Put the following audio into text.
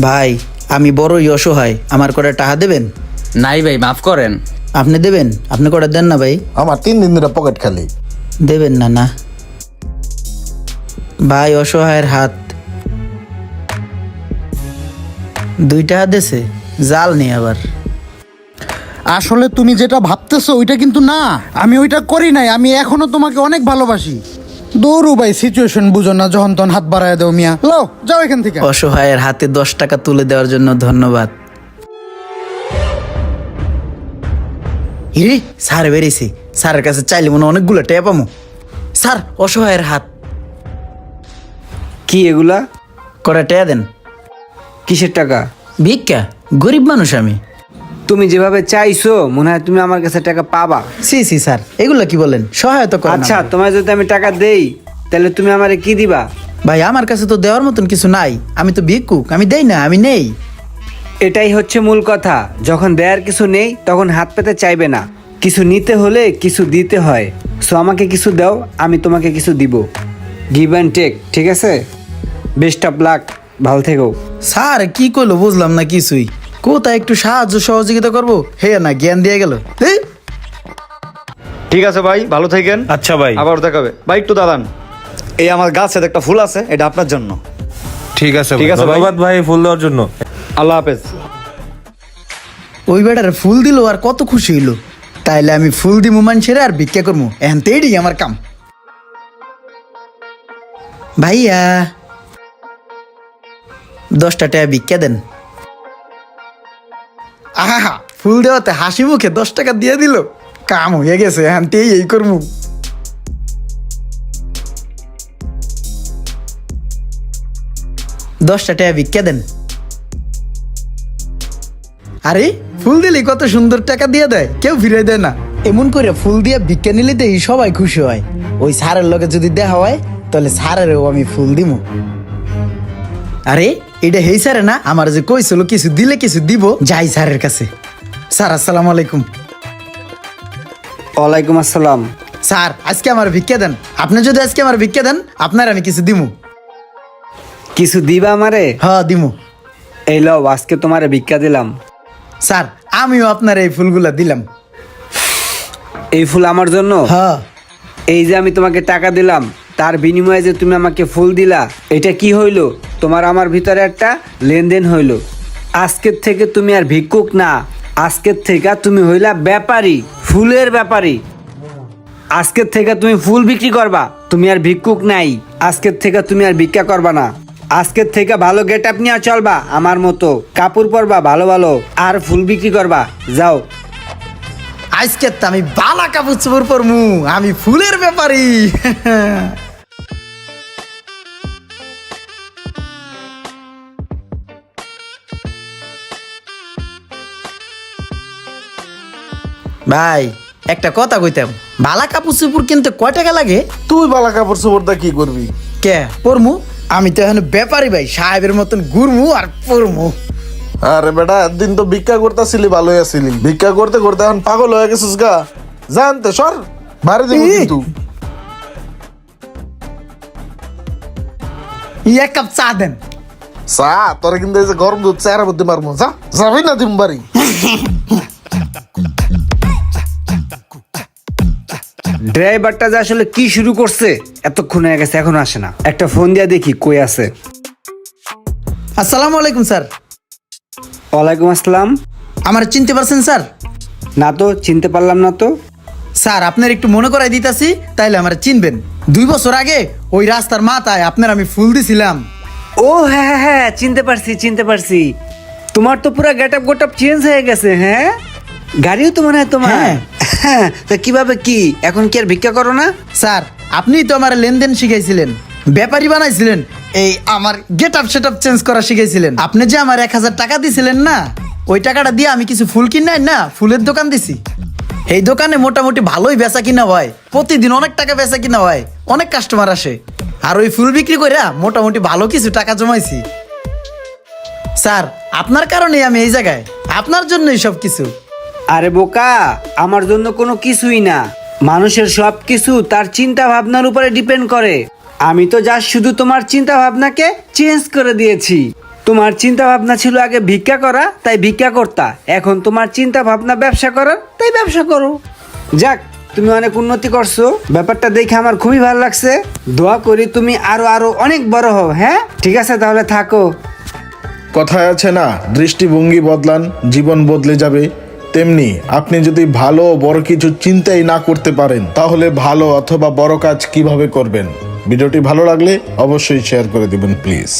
ভাই আমি বড়ই অসহায়, আমার করে টাকা দেবেন? নাই ভাই, মাফ করেন। আপনি দেবেন? আপনি করে দেন না ভাই। আমার 3 দিন ধরে পকেট খালি। দেবেন না? না ভাই, অসহায়ের হাত। 2 টাকা দেছে, জাল নেই আবার। আসলে তুমি যেটা ভাবতেছো ওইটা কিন্তু না, আমি ওইটা করি নাই। আমি এখনো তোমাকে অনেক ভালোবাসি। দৌড়ু ভাই, সিচুয়েশন বুঝো না, যখন তখন হাত বাড়ায় দাও মিয়া। লও যাও এখান থেকে। অসহায়ের হাতে 10 টাকা তুলে দেওয়ার জন্য ধন্যবাদ। ইরে স্যার বেরিয়েছি, স্যারের কাছে চাইলে মনে হয় অনেকগুলো টাকা পামো। স্যার, অসহায়ের হাত। কি এগুলা? করে টাকা দেন। কিসের টাকা? ভিক্ষা, গরিব মানুষ আমি। তুমি যেভাবে চাইছো মনে হয় তুমি আমার কাছে টাকা পাবা। সি সি স্যার, এগুলো কি বলেন? সহায়তা করেন। আচ্ছা, আমাকে। তোমায় যদি আমি টাকা দেই তাহলে তুমি আমারে কি দিবা? ভাই আমার কাছে তো দেওয়ার মতন কিছু নাই, আমি তো ভিক্ষুক, আমি দেই না, আমি নেই। এটাই হচ্ছে মূল কথা। যখন দেয়ার কিছু নেই তখন হাত পেতে চাইবে না। কিছু নিতে হলে কিছু দিতে হয়। সো আমাকে কিছু দাও, আমি তোমাকে কিছু দিব। গিভ অ্যান্ড টেক, ঠিক আছে? বেস্ট অফ লাক, ভালো থেকো। স্যার কি করলো বুঝলাম না কিছুই। কোথায় একটু সাহায্য সহযোগিতা করবো, হে না জ্ঞান দিয়ে গেল। ঠিক আছে ভাই, ভালো থাকেন। আচ্ছা ভাই, আবার দেখাবে ভাই, একটু দাঁড়ান। এই আমার গাছে একটা ফুল আছে, এটা আপনার জন্য। ঠিক আছে ঠিক ভাই, আছে ভাই। ধন্যবাদ ভাই ফুল দেওয়ার জন্য। আল্লাহ হাফেজ। ওই বেটার ফুল দিল আর কত খুশি হইলো। তাইলে আমি ফুল দিমু মানুষের আর ভিক্ষা করবো, এখন তো এটাই আমার কাম। ভাইয়া 10 টাকা ভিক্ষা দেন। আহা, ফুল দেওয়াতে হাসি মুখে 10 টাকা দিয়ে দিল, কাম হয়ে গেছে। এখন তো এই করবো। দশটা টাকা ভিক্ষা দেন। আরে ফুল দিলে কত সুন্দর টাকা দিয়ে দেয়, কেউ ফিরে দেয় না। এমন করে ফুল দিয়ে ভিক্ষা নিলে দেই সবাই খুশি হয়। ওই স্যারের লগে যদি দেখা হয় তাহলে স্যারেরও আমি ফুল দিমু। আরে এটা হেই স্যারে না, আমার যে কইছিল কিছু দিলে কিছু দিব। যাই স্যারের কাছে। স্যার আসসালামু আলাইকুম। ওয়ালাইকুম আসসালাম। স্যার আজকে আমার ভিক্ষা দেন। আপনি যদি আজকে আমার ভিক্ষা দেন, আপনার আমি কিছু দিমু। কিছু দিবা আমারে? হ্যাঁ দিমু। এই লও, আজকে তোমারে ভিক্ষা দিলাম। স্যার আমিও আপনার এই ফুলগুলা দিলাম। এই ফুল আমার জন্য? হ্যাঁ। এই যে আমি তোমাকে টাকা দিলাম, তার বিনিময়ে যে তুমি আমাকে ফুল দিলা, এটা কি হইলো? তোমার আমার ভিতরে একটা লেনদেন হইলো। আজকের থেকে তুমি আর ভিক্ষুক না, আজকের থেকে তুমি হইলা ব্যাপারী, ফুলের ব্যাপারী। আজকের থেকে তুমি ফুল বিক্রি করবা, তুমি আর ভিক্ষুক নাই। আজকের থেকে তুমি আর ভিক্ষা করবা না। আজকের থেকে ভালো গেট আপ নিয়ে চলবা, আমার মতো কাপড় পরবা ভালো ভালো, আর ফুল বিক্রি করবা। যাও। আজকে তো আমি বালা কাপড় চোপড় পরমু, আমি ফুলের ব্যাপারী। ভাই একটা কথা কইতাম, বালা কাপড় চোপড় কিনতে কয় টাকা লাগে? তুই বালা কাপড় চোপড়টা কি করবি? কে পরমু? আমি তো এখন ব্যাপারী ভাই, সাহেবের মতন ঘুরমু আর পরমু। আরে বেটা, একদিন তো ভিক্ষা করতেছিলি, ভালোই আছিলি। ভিক্ষা করতে করতে এখন পাগল হয়ে গেছিস গা। জানতে সর, বাড়ি দেবো কিন্তু। এক কাপ চা দেন। চা তোরা কিন্তু এই যে গরম দুধ চেহারা বুদ্ধি মারবো। যা, যাবি না দিম বাড়ি। ড্রাইভারটা যে আসলে কি শুরু করছে, এতক্ষণ হয়ে গেছে এখনো আসে না। একটা ফোন দিয়া দেখি কই আছে। আসসালামু আলাইকুম স্যার। ওয়ালাইকুম আসসালাম। আমার চিনতে পারছেন স্যার? না তো, চিনতে পারলাম না তো। স্যার আপনার একটু মনে করাই দিতাছি, তাইলে আমার চিনবেন। 2 বছর আগে ওই রাস্তার মাথায় আপনার আমি ফুল দিছিলাম। ও হ্যাঁ হ্যাঁ হ্যাঁ, চিনতে পারছি চিনতে পারছি। তোমার তো পুরো গেট আপ চেঞ্জ হয়ে গেছে। হ্যাঁ, গাড়িও তো মনে হয় তোমার। হ্যাঁ। হ্যাঁ, তা কিভাবে কি এখন কি আর ভিক্ষা করো না? স্যার আপনিই তো আমার লেনদেন শিখাইছিলেন, ব্যাপারী বানাইছিলেন, এই আমার get up set up change করা শিখাইছিলেন। আপনি যে আমার 1000 টাকা দিছিলেন না, ওই টাকাটা দিয়ে আমি কিছু ফুল কিনাই না, ফুলের দোকান দিছি। এই দোকানে মোটামুটি ভালোই বেচা কিনা হয়, প্রতিদিন অনেক টাকা বেচা কিনা হয়, অনেক কাস্টমার আসে। আর ওই ফুল বিক্রি করে মোটামুটি ভালো কিছু টাকা জমাইছি। স্যার আপনার কারণেই আমি এই জায়গায়, আপনার জন্যই সব কিছু। আরে বোকা, আমার জন্য কোনো কিছুই না। মানুষের সব কিছু তার চিন্তা ভাবনার উপরে ডিপেন্ড করে। আমি তো যা শুধু তোমার চিন্তা ভাবনাকে চেঞ্জ করে দিয়েছি। তোমার চিন্তা ভাবনা ছিল আগে ভিক্ষা করা, তাই ভিক্ষা করতা। এখন তোমার চিন্তা ভাবনা ব্যবসা করার, তাই ব্যবসা করো। যাক, তুমি অনেক উন্নতি করছো, ব্যাপারটা দেখে আমার খুবই ভালো লাগছে। দোয়া করি তুমি আরো আরো অনেক বড় হও। হ্যাঁ, ঠিক আছে, তাহলে থাকো। কথায় আছে না, দৃষ্টিভঙ্গি বদলান জীবন বদলে যাবে। তেমনি আপনি যদি ভালো ও বড় কিছু চিন্তাই না করতে পারেন, তাহলে ভালো অথবা বড় কাজ কিভাবে করবেন? ভিডিওটি ভালো লাগলে অবশ্যই শেয়ার করে দিবেন প্লিজ।